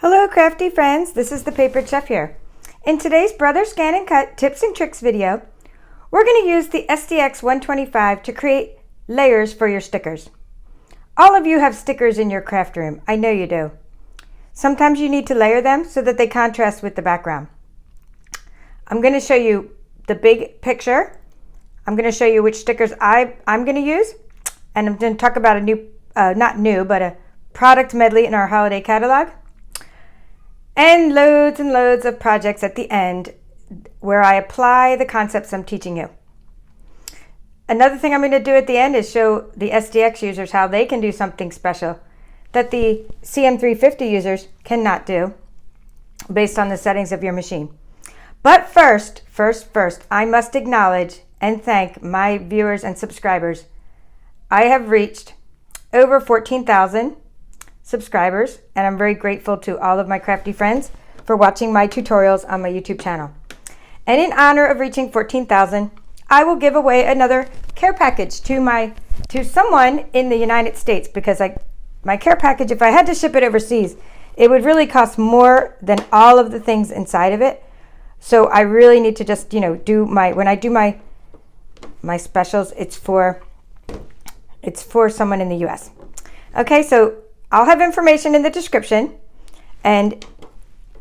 Hello crafty friends, this is the Paper Chef here. In today's Brother ScanNCut tips and tricks video, we're going to use the SDX 125 to create layers for your stickers. All of you have stickers in your craft room, I know you do. Sometimes you need to layer them so that they contrast with the background. I'm going to show you the big picture. I'm going to show you which stickers I'm going to use, and I'm going to talk about a new, but a product medley in our holiday catalog. And loads of projects at the end where I apply the concepts I'm teaching you. Another thing I'm going to do at the end is show the SDX users how they can do something special that the CM350 users cannot do based on the settings of your machine. But first, I must acknowledge and thank my viewers and subscribers. I have reached over 14,000 subscribers, and I'm very grateful to all of my crafty friends for watching my tutorials on my YouTube channel. And in honor of reaching 14,000, I will give away another care package to someone in the United States, because my care package, if I had to ship it overseas, it would really cost more than all of the things inside of it. So I really need to just, when I do my specials, it's for someone in the US. Okay, so I'll have information in the description, and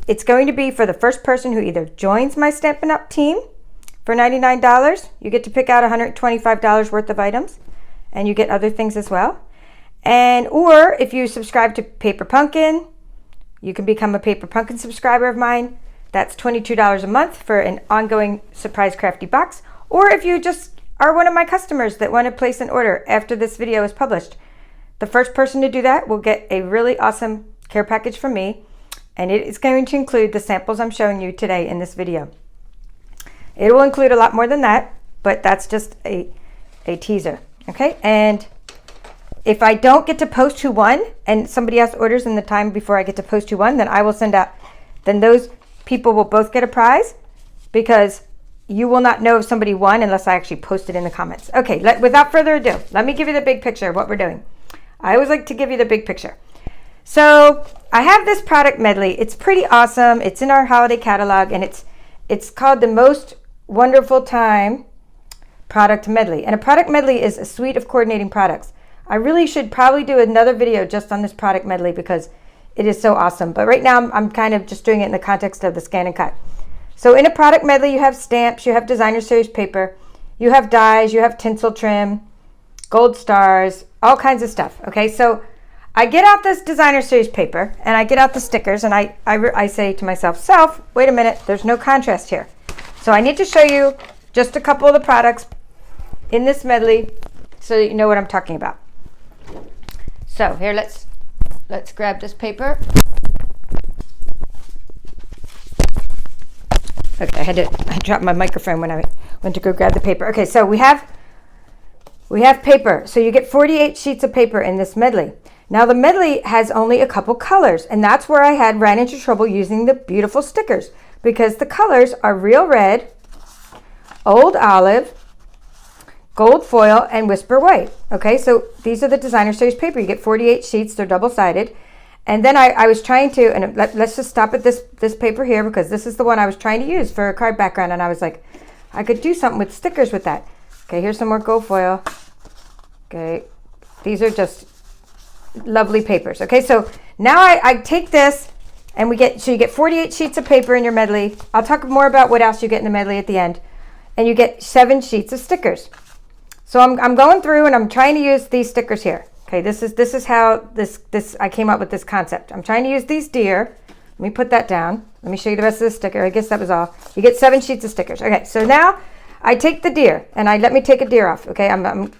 it's going to be for the first person who either joins my Stampin' Up team for $99. You get to pick out $125 worth of items, and you get other things as well. Or if you subscribe to Paper Pumpkin, you can become a Paper Pumpkin subscriber of mine. That's $22 a month for an ongoing surprise crafty box. Or if you just are one of my customers that want to place an order after this video is published, the first person to do that will get a really awesome care package from me, and it is going to include the samples I'm showing you today in this video. It will include a lot more than that, but that's just a teaser, okay? And if I don't get to post who won, and somebody else orders in the time before I get to post who won, then I will send out, then those people will both get a prize, because you will not know if somebody won unless I actually post it in the comments. Okay, without further ado, let me give you the big picture of what we're doing. I always like to give you the big picture. So I have this product medley. It's pretty awesome. It's in our holiday catalog, and it's called the Most Wonderful Time Product Medley. And a product medley is a suite of coordinating products. I really should probably do another video just on this product medley because it is so awesome. But right now I'm kind of just doing it in the context of the ScanNCut. So in a product medley, you have stamps, you have designer series paper, you have dies, you have tinsel trim, gold stars, all kinds of stuff. Okay, so I get out this designer series paper and I get out the stickers, and I say to myself, wait a minute, there's no contrast here. So I need to show you just a couple of the products in this medley so that you know what I'm talking about. So here, let's grab this paper. Okay, I dropped my microphone when I went to go grab the paper. Okay, so we have paper. So you get 48 sheets of paper in this medley. Now the medley has only a couple colors, and that's where I ran into trouble using the beautiful stickers, because the colors are real red, old olive, gold foil, and whisper white. Okay, so these are the designer series paper. You get 48 sheets, they're double-sided. And then I was trying to, and let's just stop at this paper here, because this is the one I was trying to use for a card background, and I was like, I could do something with stickers with that. Okay, here's some more gold foil. Okay, these are just lovely papers. Okay, so now I take this, and you get 48 sheets of paper in your medley. I'll talk more about what else you get in the medley at the end. And you get 7 sheets of stickers. So I'm going through and I'm trying to use these stickers here. Okay, this is how I came up with this concept. I'm trying to use these deer. Let me put that down. Let me show you the rest of the sticker. I guess that was all. You get 7 sheets of stickers. Okay, so now I take the deer, and let me take a deer off. Okay, I'm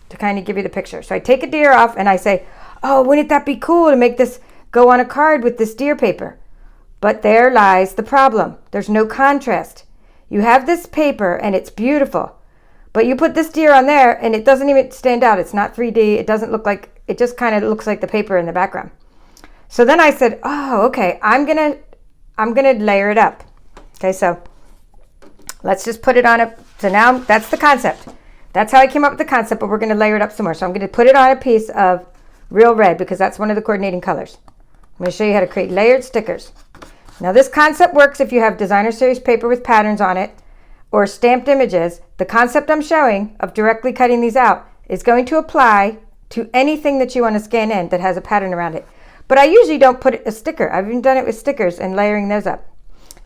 to kind of give you the picture. So I take a deer off and I say, oh, wouldn't that be cool to make this go on a card with this deer paper? But there lies the problem. There's no contrast. You have this paper and it's beautiful, but you put this deer on there and it doesn't even stand out. It's not 3D. It doesn't look like, it just kind of looks like the paper in the background. So then I said, oh, okay, I'm gonna layer it up. Okay, so let's just put it on so now that's the concept. That's how I came up with the concept, but we're going to layer it up some more. So I'm going to put it on a piece of real red, because that's one of the coordinating colors. I'm going to show you how to create layered stickers. Now this concept works if you have designer series paper with patterns on it or stamped images. The concept I'm showing of directly cutting these out is going to apply to anything that you want to scan in that has a pattern around it. But I usually don't put a sticker. I've even done it with stickers and layering those up.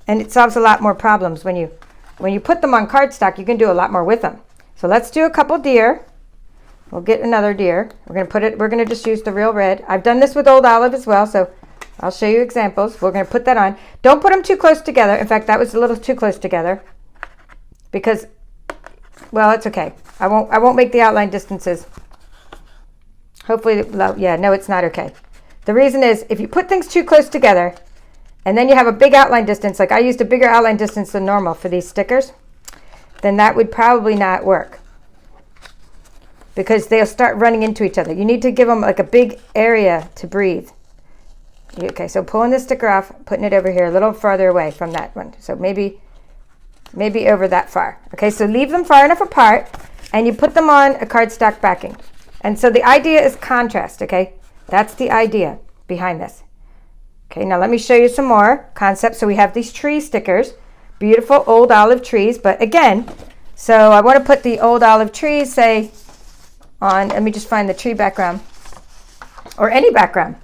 And it solves a lot more problems. When you put them on cardstock, you can do a lot more with them. So let's do a couple deer. We'll get another deer. We're going to just use the real red. I've done this with Old Olive as well, so I'll show you examples. We're going to put that on. Don't put them too close together. In fact, that was a little too close together because, well, it's okay. I won't make the outline distances. Hopefully, yeah, no, it's not okay. The reason is if you put things too close together and then you have a big outline distance, like I used a bigger outline distance than normal for these stickers, then that would probably not work because they'll start running into each other. You need to give them like a big area to breathe. Okay, so pulling the sticker off, putting it over here a little farther away from that one. So maybe over that far. Okay, so leave them far enough apart and you put them on a cardstock backing. And so the idea is contrast, okay? That's the idea behind this. Okay, now let me show you some more concepts. So we have these tree stickers, beautiful old olive trees. But again, so I want to put the old olive trees, say, on, let me just find the tree background or any background.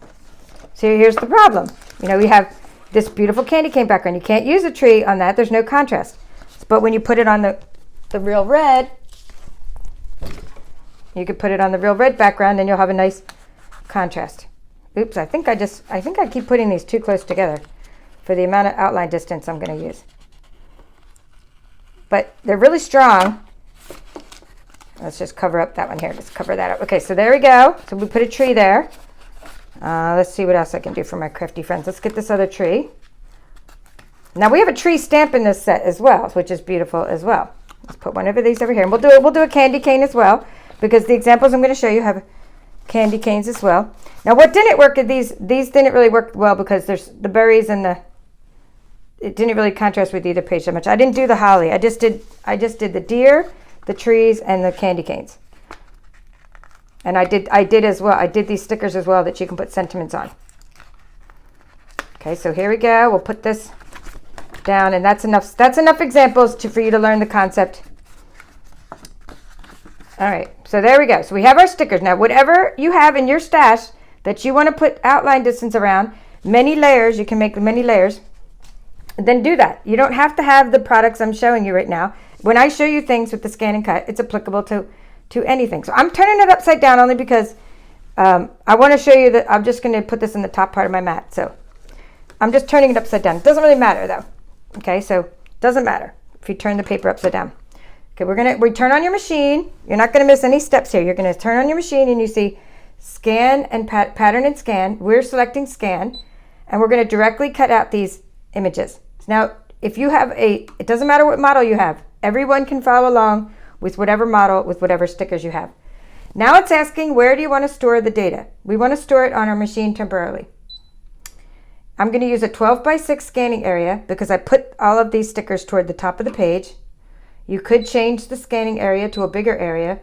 So here's the problem. You know, we have this beautiful candy cane background. You can't use a tree on that. There's no contrast. But when you put it on the real red, you could put it on the real red background and you'll have a nice contrast. Oops, I think I keep putting these too close together for the amount of outline distance I'm going to use. But they're really strong. Let's just cover up that one here. Let's cover that up. Okay, so there we go. So we put a tree there. Let's see what else I can do for my crafty friends. Let's get this other tree. Now we have a tree stamp in this set as well, which is beautiful as well. Let's put one of these over here. And we'll do a candy cane as well because the examples I'm going to show you have candy canes as well. Now what didn't work is these didn't really work well because there's the berries and it didn't really contrast with either page that much. I didn't do the holly. I just did the deer, the trees, and the candy canes. And I did as well. I did these stickers as well that you can put sentiments on. Okay, so here we go. We'll put this down, and that's enough examples for you to learn the concept. All right, so there we go. So we have our stickers. Now, whatever you have in your stash that you want to put outline distance around, many layers, you can make many layers, then do that. You don't have to have the products I'm showing you right now. When I show you things with the ScanNCut, it's applicable to anything. So I'm turning it upside down only because I want to show you that I'm just going to put this in the top part of my mat. So I'm just turning it upside down. It doesn't really matter though. Okay, so it doesn't matter if you turn the paper upside down. Okay, we turn on your machine. You're not going to miss any steps here. You're going to turn on your machine and you see scan and pattern and scan. We're selecting scan and we're going to directly cut out these images. Now, if you have it doesn't matter what model you have. Everyone can follow along with whatever model, with whatever stickers you have. Now it's asking, where do you want to store the data? We want to store it on our machine temporarily. I'm going to use a 12x6 scanning area because I put all of these stickers toward the top of the page. You could change the scanning area to a bigger area,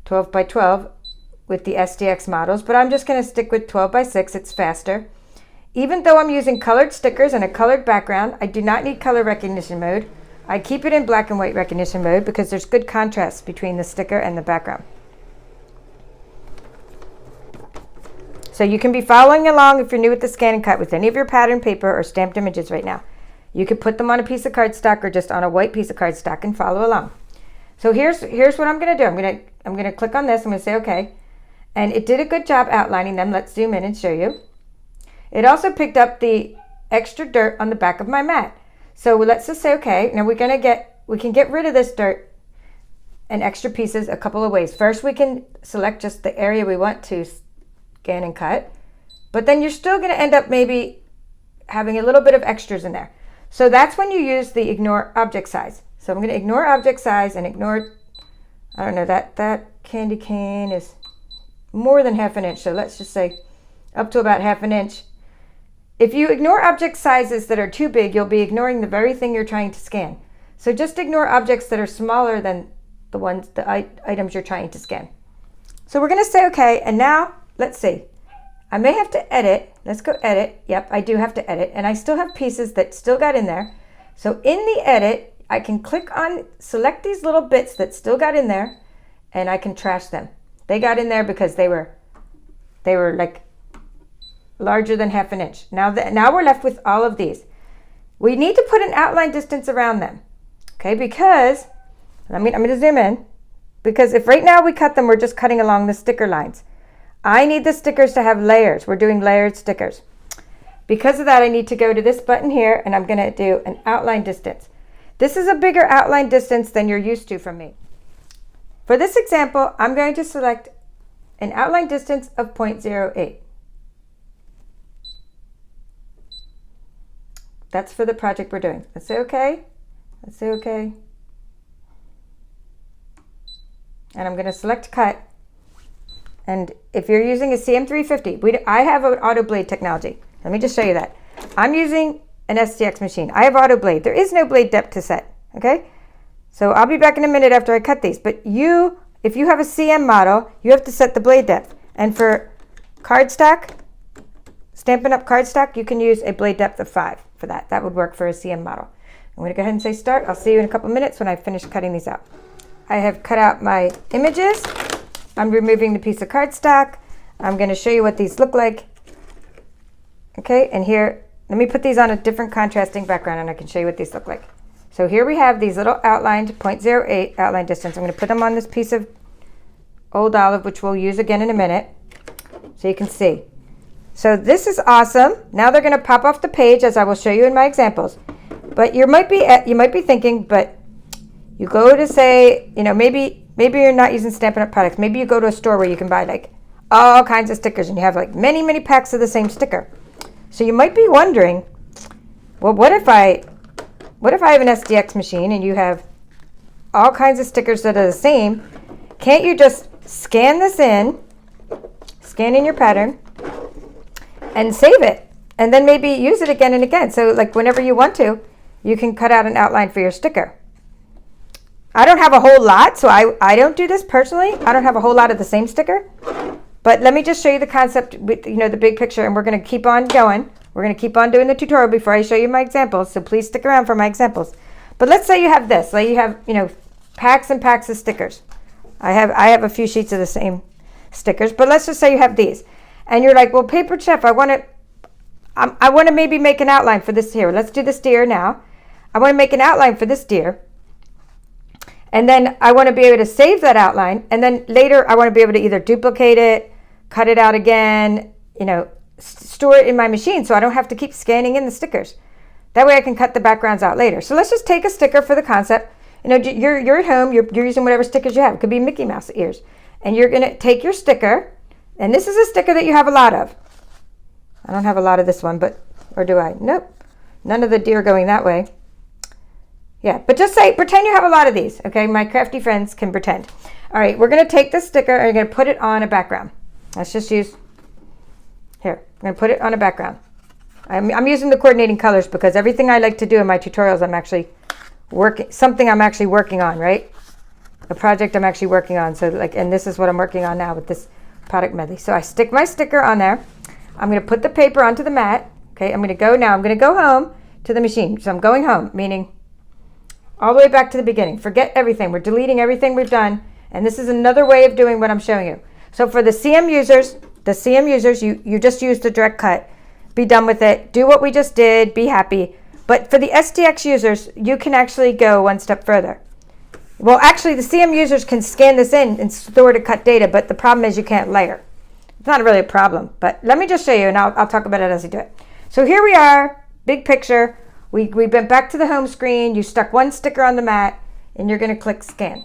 12x12 with the SDX models, but I'm just going to stick with 12x6. It's faster. Even though I'm using colored stickers and a colored background, I do not need color recognition mode. I keep it in black and white recognition mode because there's good contrast between the sticker and the background. So you can be following along if you're new with the ScanNCut with any of your pattern paper or stamped images right now. You could put them on a piece of cardstock or just on a white piece of cardstock and follow along. So here's what I'm going to do. I'm going to click on this. I'm going to say OK. And it did a good job outlining them. Let's zoom in and show you. It also picked up the extra dirt on the back of my mat. So let's just say OK. Now we can get rid of this dirt and extra pieces a couple of ways. First, we can select just the area we want to scan and cut, but then you're still going to end up maybe having a little bit of extras in there. So that's when you use the ignore object size. So I'm going to ignore object size and ignore, I don't know, that candy cane is more than ½ inch. So let's just say up to about ½ inch. If you ignore object sizes that are too big, you'll be ignoring the very thing you're trying to scan. So just ignore objects that are smaller than the items you're trying to scan. So we're going to say OK, and now let's see. I may have to edit. Let's go edit. Yep, I do have to edit. And I still have pieces that still got in there. So in the edit, I can click on, select these little bits that still got in there, and I can trash them. They got in there because they were like larger than 1/2 inch. Now we're left with all of these. We need to put an outline distance around them, okay? Because, I'm going to zoom in, because if right now we cut them, we're just cutting along the sticker lines. I need the stickers to have layers. We're doing layered stickers. Because of that, I need to go to this button here, and I'm going to do an outline distance. This is a bigger outline distance than you're used to from me. For this example, I'm going to select an outline distance of 0.08. That's for the project we're doing. Let's say okay. Let's say okay. And I'm going to select cut. And if you're using a CM350, I have an auto blade technology. Let me just show you that. I'm using an STX machine. I have auto blade. There is no blade depth to set. Okay? So I'll be back in a minute after I cut these. But if you have a CM model, you have to set the blade depth. And for cardstock, Stampin' Up cardstock, you can use a blade depth of 5 for that. That would work for a CM model. I'm going to go ahead and say start. I'll see you in a couple minutes when I finish cutting these out. I have cut out my images. I'm removing the piece of cardstock. I'm going to show you what these look like. Okay, and here, let me put these on a different contrasting background and I can show you what these look like. So here we have these little outlined 0.08 outline distance. I'm going to put them on this piece of old olive, which we'll use again in a minute, so you can see. So this is awesome. Now they're going to pop off the page as I will show you in my examples. But you might be thinking, but you go to say, maybe you're not using Stampin' Up products. Maybe you go to a store where you can buy like all kinds of stickers and you have like many packs of the same sticker. So you might be wondering, well, what if I have an STX machine and you have all kinds of stickers that are the same? Can't you just scan in your pattern, and save it, and then maybe use it again and again? So like whenever you want to, you can cut out an outline for your sticker. I don't have a whole lot, so I don't do this personally. I don't have a whole lot of the same sticker. But let me just show you the concept with the big picture, and we're going to keep on going. We're going to keep on doing the tutorial before I show you my examples, so please stick around for my examples. But let's say you have this. Like you have, packs and packs of stickers. I have a few sheets of the same stickers, but let's just say you have these. And you're like, well, Paper Chef, I want to maybe make an outline for this here. Let's do this deer now. I want to make an outline for this deer. And then I want to be able to save that outline. And then later I want to be able to either duplicate it, cut it out again, store it in my machine so I don't have to keep scanning in the stickers. That way I can cut the backgrounds out later. So let's just take a sticker for the concept. You're at home, you're using whatever stickers you have. It could be Mickey Mouse ears. And you're going to take your sticker, and this is a sticker that you have a lot of. I don't have a lot of this one, or do I? Nope. None of the deer going that way. Yeah, but just pretend you have a lot of these, okay? My crafty friends can pretend. All right, we're going to take this sticker and we're going to put it on a background. Let's just use, here, I'm going to put it on a background. I'm using the coordinating colors because everything I like to do in my tutorials, I'm actually working on, right? A project I'm actually working on. So and this is what I'm working on now with this product medley. So I stick my sticker on there. I'm going to put the paper onto the mat. Okay, I'm going to go home to the machine. So I'm going home, meaning all the way back to the beginning. Forget everything. We're deleting everything we've done. And this is another way of doing what I'm showing you. So for the CM users, you just use the direct cut. Be done with it. Do what we just did. Be happy. But for the STX users, you can actually go one step further. Well, actually, the CM users can scan this in and store to cut data, but the problem is you can't layer. It's not really a problem, but let me just show you, and I'll talk about it as I do it. So here we are, big picture. We went back to the home screen. You stuck one sticker on the mat, and you're going to click Scan.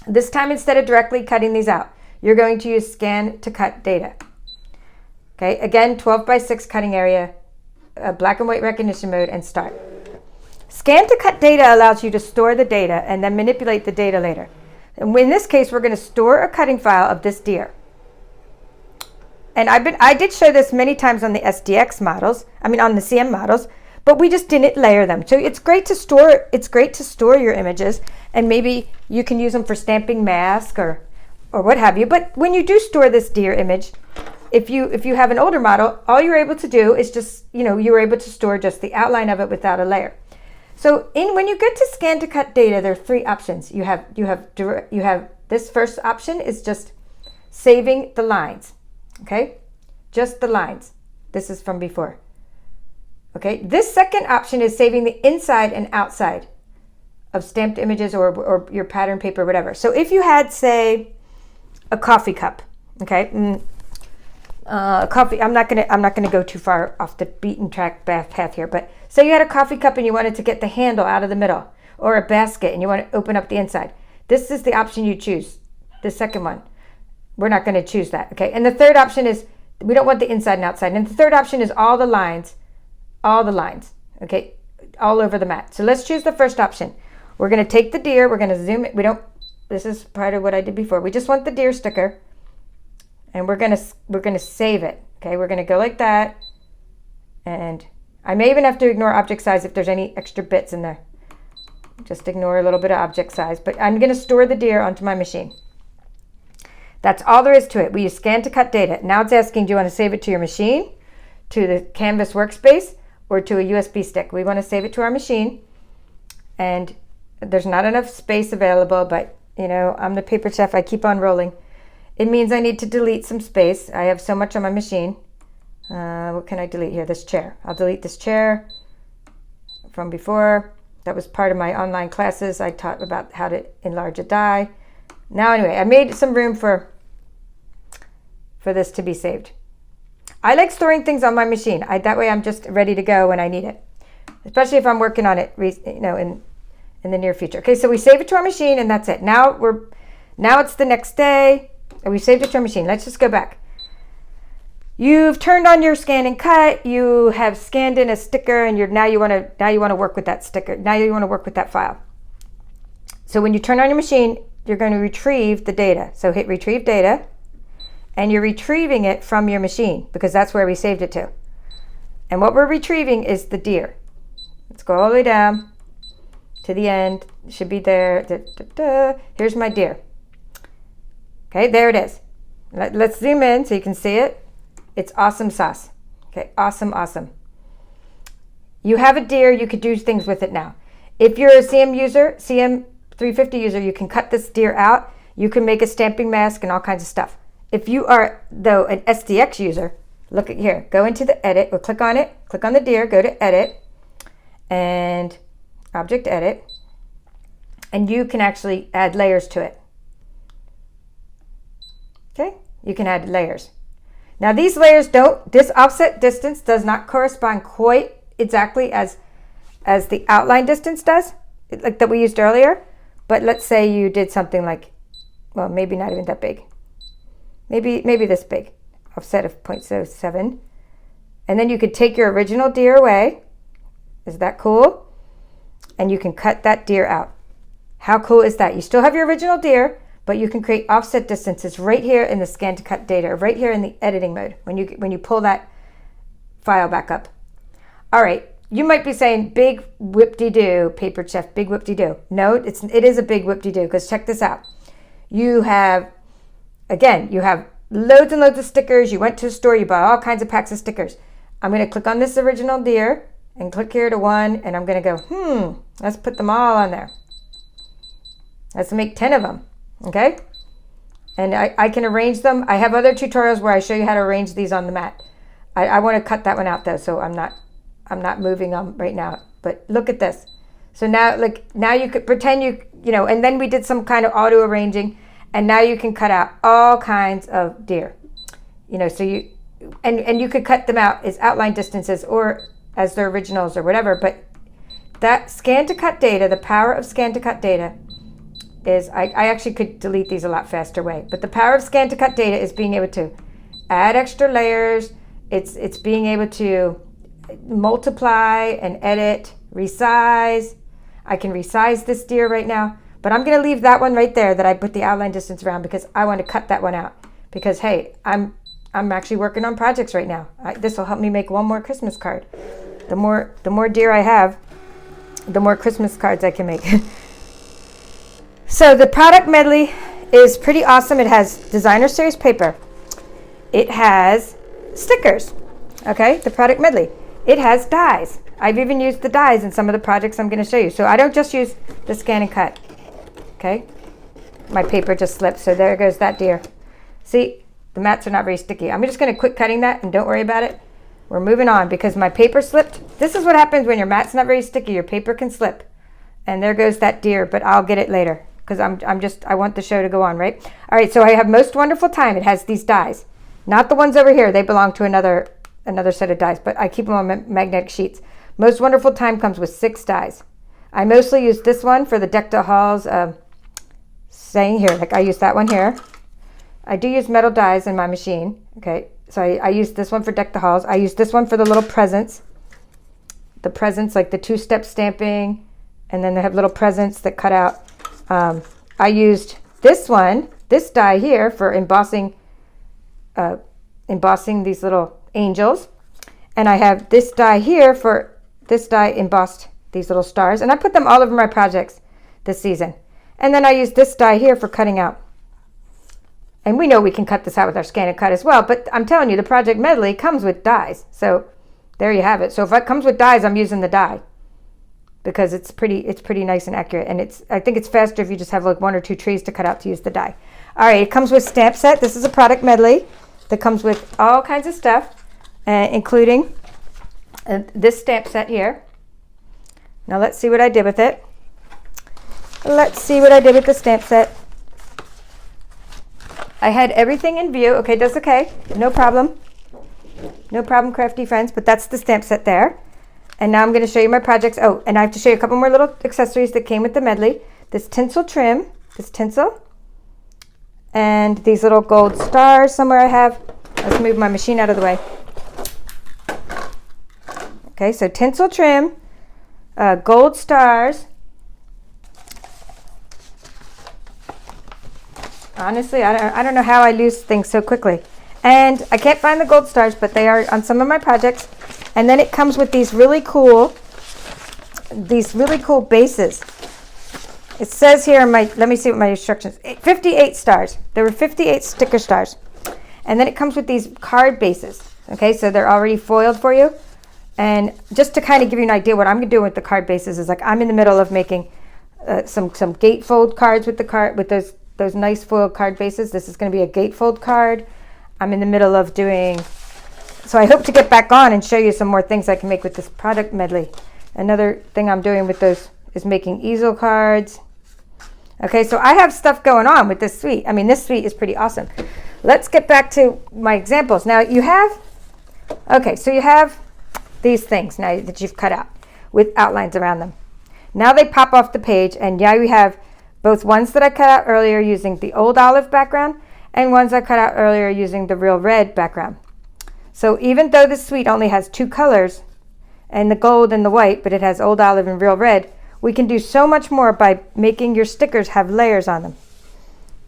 This time, instead of directly cutting these out, you're going to use Scan to cut data. Okay, again, 12 by 6 cutting area, black and white recognition mode, and start. Scan to cut data allows you to store the data and then manipulate the data later. And in this case, we're going to store a cutting file of this deer. And I did show this many times on the STX models, on the CM models, but we just didn't layer them. So it's great to store your images, and maybe you can use them for stamping masks or what have you. But when you do store this deer image, if you have an older model, all you're able to do is just, you were able to store just the outline of it without a layer. So when you get to ScanNCut data, there are 3 options. You have this first option is just saving the lines, okay? Just the lines. This is from before. Okay, this second option is saving the inside and outside of stamped images or your pattern paper, whatever. So if you had, say, a coffee cup, okay, coffee. I'm not gonna go too far off the beaten track path here, but say you had a coffee cup and you wanted to get the handle out of the middle, or a basket and you want to open up the inside. This is the option you choose. The second one, we're not going to choose that, okay? And the third option is we don't want the inside and outside. And the third option is all the lines, okay, all over the mat. So let's choose the first option. We're going to take the deer. We're going to zoom it. This is part of what I did before. We just want the deer sticker, and we're going to save it. Okay, we're going to go like that, and I may even have to ignore object size if there's any extra bits in there. Just ignore a little bit of object size, but I'm going to store the deer onto my machine. That's all there is to it. We use ScanNCut data. Now it's asking, do you want to save it to your machine, to the Canvas workspace, or to a USB stick? We want to save it to our machine, and there's not enough space available, but I'm the paper chef. I keep on rolling. It means I need to delete some space. I have so much on my machine. What can I delete here? This chair. I'll delete this chair from before. That was part of my online classes. I taught about how to enlarge a die. Now anyway, I made some room for this to be saved. I like storing things on my machine. That way I'm just ready to go when I need it, especially if I'm working on it, in the near future. Okay, so we save it to our machine, and that's it. Now it's the next day, and we saved it to our machine. Let's just go back. You've turned on your ScanNCut. You have scanned in a sticker, and now you want to work with that sticker. Now you want to work with that file. So when you turn on your machine, you're going to retrieve the data. So hit Retrieve Data, and you're retrieving it from your machine because that's where we saved it to. And what we're retrieving is the deer. Let's go all the way down to the end. It should be there. Here's my deer. Okay, there it is. Let's zoom in so you can see it. It's awesome sauce. Okay, awesome, awesome. You have a deer, you could do things with it now. If you're a CM350 user, you can cut this deer out. You can make a stamping mask and all kinds of stuff. If you are, though, an SDX user, look at here. Go into the edit, or click on it, click on the deer, go to edit, and object edit, and you can actually add layers to it. Okay, you can add layers. Now these layers this offset distance does not correspond quite exactly as the outline distance does, like that we used earlier. But let's say you did something like, well, maybe not even that big. Maybe this big, offset of 0.07. And then you could take your original deer away. Is that cool? And you can cut that deer out. How cool is that? You still have your original deer, but you can create offset distances right here in the ScanNCut data, right here in the editing mode when you pull that file back up. All right, you might be saying, big whoop-de-doo, Paper Chef, big whoop-de-doo. No, it is a big whoop-de-doo, because check this out. You have loads and loads of stickers. You went to a store, you bought all kinds of packs of stickers. I'm going to click on this original deer and click here to one, and I'm going to go, let's put them all on there. Let's make 10 of them. Okay, and I can arrange them. I have other tutorials where I show you how to arrange these on the mat. I want to cut that one out though, so I'm not moving them right now. But look at this. So now you could pretend and then we did some kind of auto arranging, and now you can cut out all kinds of deer. So you could cut them out as outline distances or as their originals or whatever. But that ScanNCut data, the power of ScanNCut data, is I actually could delete these a lot faster way, but the power of ScanNCut data is being able to add extra layers. It's being able to multiply and edit, resize. I can resize this deer right now, but I'm going to leave that one right there that I put the outline distance around because I want to cut that one out because, hey, I'm actually working on projects right now. This will help me make one more Christmas card. The more deer I have, the more Christmas cards I can make. So the product Medley is pretty awesome. It has designer series paper. it has stickers, okay? The product Medley. It has dies. I've even used the dies in some of the projects I'm going to show you. So I don't just use the ScanNCut, okay? My paper just slipped, so there goes that deer. See, the mats are not very sticky. I'm just going to quit cutting that and don't worry about it. We're moving on because my paper slipped. This is what happens when your mat's not very sticky. Your paper can slip. And there goes that deer, but I'll get it later because I want the show to go on, right? All right, so I have Most Wonderful Time. It has these dies. Not the ones over here. They belong to another set of dies, but I keep them on magnetic sheets. Most Wonderful Time comes with 6 dies. I mostly use this one for the Deck to Halls saying here. Like I use that one here. I do use metal dies in my machine. Okay, so I use this one for Deck the Halls. I use this one for the little presents. The presents, like the 2-step stamping, and then they have little presents that cut out. I used this one, this die here for embossing these little angels. And I have this die here for this die embossed these little stars. And I put them all over my projects this season. And then I use this die here for cutting out. And we know we can cut this out with our ScanNCut as well, but I'm telling you, the Project Medley comes with dies. So there you have it. So if it comes with dies, I'm using the die because it's pretty nice and accurate. And I think it's faster if you just have like 1 or 2 trees to cut out to use the die. All right, it comes with stamp set. This is a Product Medley that comes with all kinds of stuff, including this stamp set here. Now let's see what I did with it. Let's see what I did with the stamp set. I had everything in view. Okay, that's okay. No problem. No problem, crafty friends. But that's the stamp set there. And now I'm going to show you my projects. Oh, and I have to show you a couple more little accessories that came with the Medley. This tinsel trim, this tinsel, and these little gold stars somewhere I have. Let's move my machine out of the way. Okay, so tinsel trim, gold stars. Honestly, I don't know how I lose things so quickly. And I can't find the gold stars, but they are on some of my projects. And then it comes with these really cool bases. It says here in my, let me see what my instructions, 58 stars. There were 58 sticker stars. And then it comes with these card bases. Okay, so they're already foiled for you. And just to kind of give you an idea what I'm doing with the card bases is like I'm in the middle of making some gatefold cards with those nice foil card bases. This is going to be a gatefold card. I'm in the middle of doing, so I hope to get back on and show you some more things I can make with this Product Medley. Another thing I'm doing with those is making easel cards. Okay, so I have stuff going on with this suite. I mean, this suite is pretty awesome. Let's get back to my examples. Now you have, okay, so you have these things now that you've cut out with outlines around them. Now they pop off the page, and now you have both ones that I cut out earlier using the old olive background and ones I cut out earlier using the real red background. So even though this suite only has 2 colors, and the gold and the white, but it has old olive and real red, we can do so much more by making your stickers have layers on them.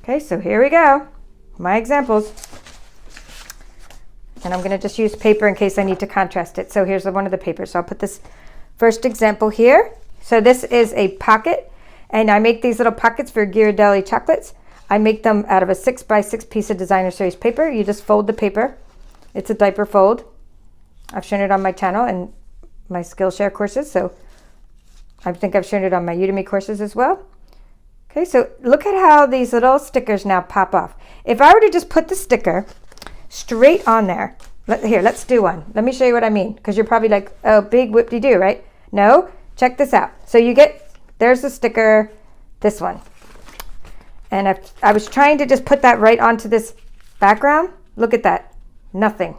Okay, so here we go. My examples. And I'm going to just use paper in case I need to contrast it. So here's one of the papers. So I'll put this first example here. So this is a pocket. And I make these little pockets for Ghirardelli chocolates. I make them out of a 6x6 piece of designer series paper. You just fold the paper. It's a diaper fold. I've shown it on my channel and my Skillshare courses. So I think I've shown it on my Udemy courses as well. Okay, so look at how these little stickers now pop off. If I were to just put the sticker straight on there. Here, let's do one. Let me show you what I mean. Because you're probably like, oh, big whoop-de-doo, right? No, check this out. So you get, there's the sticker, this one. And I was trying to just put that right onto this background. Look at that. Nothing.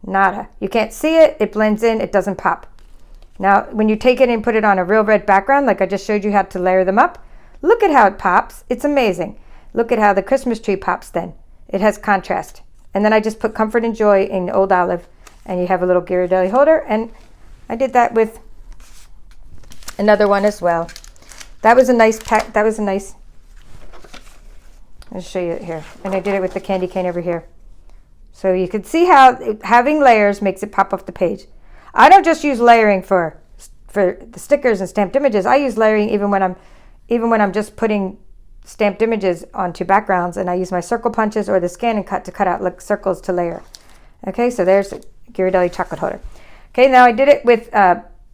Nada. You can't see it. It blends in. It doesn't pop. Now, when you take it and put it on a real red background, like I just showed you how to layer them up, look at how it pops. It's amazing. Look at how the Christmas tree pops then. It has contrast. And then I just put Comfort and Joy in Old Olive, and you have a little Ghirardelli holder. And I did that with another one as well. That was a nice pack. That was a nice. I'll show you it here. And I did it with the candy cane over here. So you can see how having layers makes it pop off the page. I don't just use layering for the stickers and stamped images. I use layering even when I'm just putting stamped images onto backgrounds, and I use my circle punches or the ScanNCut to cut out like circles to layer. Okay, so there's a Ghirardelli chocolate holder. Okay, now I did it with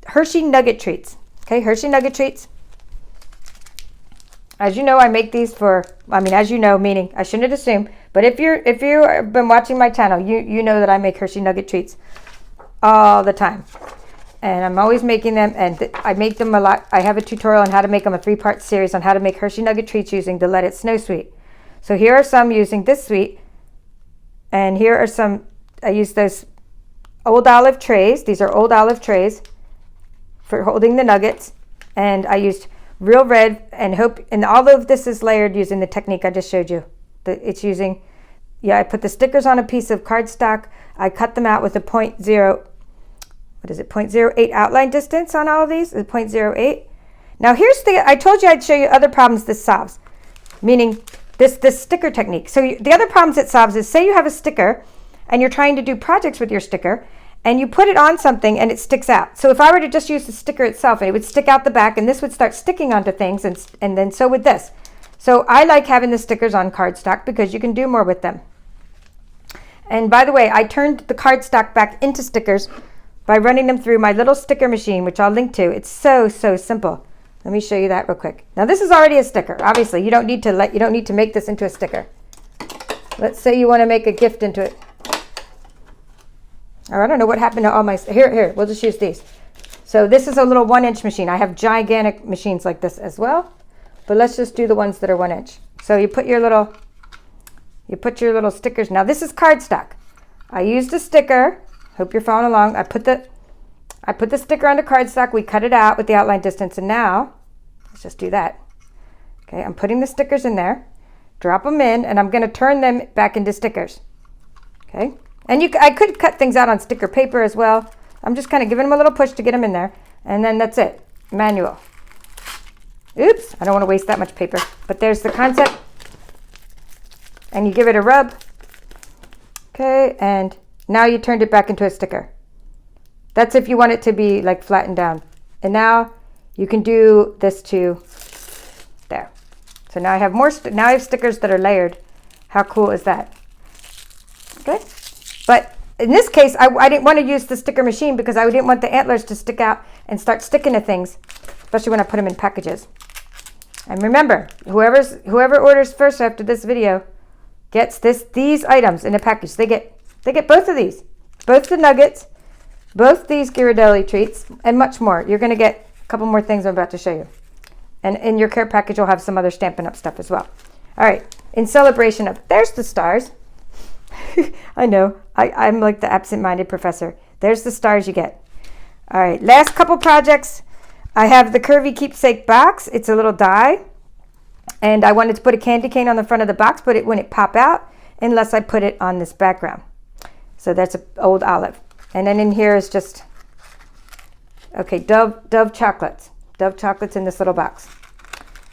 Hershey Nugget treats. Okay, Hershey Nugget treats. As you know, I make these for, as you know, meaning I shouldn't assume, but if you've been watching my channel, you know that I make Hershey Nugget treats all the time. And I'm always making them, and I make them a lot. I have a tutorial on how to make them, a 3-part series on how to make Hershey Nugget treats using the Let It Snow suite. So here are some using this suite, and here are some, I use those old olive trays. These are old olive trays for holding the nuggets, and I used real red and all of this is layered using the technique I just showed you. It's using, I put the stickers on a piece of cardstock. I cut them out with a 0.08 outline distance on all of these, 0.08. Now here's I told you I'd show you other problems this solves, meaning this sticker technique. So the other problems it solves is, say you have a sticker and you're trying to do projects with your sticker and you put it on something and it sticks out. So if I were to just use the sticker itself, it would stick out the back and this would start sticking onto things, and then so would this. So I like having the stickers on cardstock because you can do more with them. And by the way, I turned the cardstock back into stickers by running them through my little sticker machine, which I'll link to. It's so simple. Let me show you that real quick. Now this is already a sticker. Obviously, you don't need to make this into a sticker. Let's say you want to make a gift into it. Or I don't know what happened to all my, here, we'll just use these. So this is a little 1-inch machine. I have gigantic machines like this as well, but let's just do the ones that are 1 inch. So you put your little stickers. Now this is cardstock. I used a sticker. Hope you're following along. I put the sticker onto cardstock. We cut it out with the outline distance, and now let's just do that. Okay, I'm putting the stickers in there, drop them in, and I'm going to turn them back into stickers. Okay, and I could cut things out on sticker paper as well. I'm just kind of giving them a little push to get them in there, and then that's it. Manual. Oops, I don't want to waste that much paper, but there's the concept. And you give it a rub. Okay, and now you turned it back into a sticker. That's if you want it to be like flattened down. And now you can do this to there. So now I have now I have stickers that are layered. How cool is that? Okay, but in this case, I didn't want to use the sticker machine because I didn't want the antlers to stick out and start sticking to things, especially when I put them in packages. And remember, whoever orders first after this video gets these items in a package. They get both of these, both the nuggets, both these Ghirardelli treats, and much more. You're going to get a couple more things I'm about to show you. And in your care package, you'll have some other Stampin' Up stuff as well. All right, in celebration of, there's the stars. I know, I'm like the absent-minded professor. There's the stars you get. All right, last couple projects. I have the Curvy Keepsake Box. It's a little die. And I wanted to put a candy cane on the front of the box, but it wouldn't pop out unless I put it on this background. So that's an old olive. And then in here is just, okay, Dove chocolates. Dove chocolates in this little box.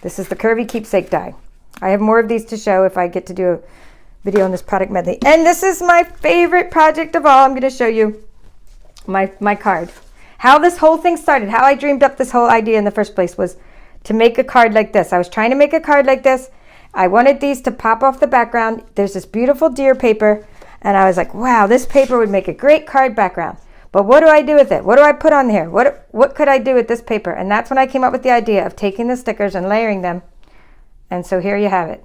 This is the Curvy Keepsake die. I have more of these to show if I get to do a video on this product medley. And this is my favorite project of all. I'm going to show you my card. How this whole thing started, how I dreamed up this whole idea in the first place was to make a card like this. I was trying to make a card like this. I wanted these to pop off the background. There's this beautiful deer paper, and I was like, wow, this paper would make a great card background. But what do I do with it? What do I put on here? What could I do with this paper? And that's when I came up with the idea of taking the stickers and layering them. And so here you have it.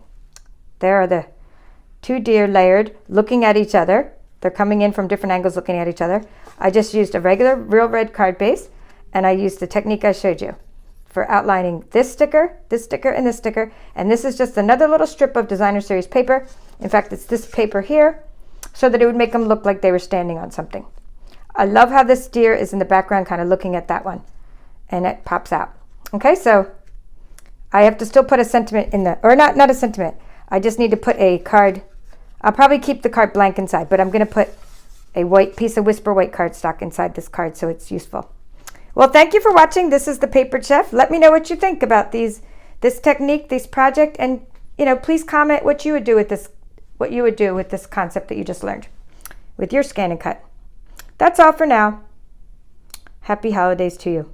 There are the two deer layered, looking at each other. They're coming in from different angles looking at each other. I just used a regular real red card base, and I used the technique I showed you for outlining this sticker, and this sticker. And this is just another little strip of designer series paper. In fact, it's this paper here, so that it would make them look like they were standing on something. I love how this deer is in the background kind of looking at that one, and it pops out. Okay, so I have to still put a sentiment in the, or not a sentiment. I just need to put a card. I'll probably keep the card blank inside, but I'm going to put a white piece of Whisper White cardstock inside this card so it's useful. Well, thank you for watching. This is the Papered Chef. Let me know what you think about this technique, this project, and please comment what you would do with this concept that you just learned with your ScanNCut. That's all for now. Happy holidays to you.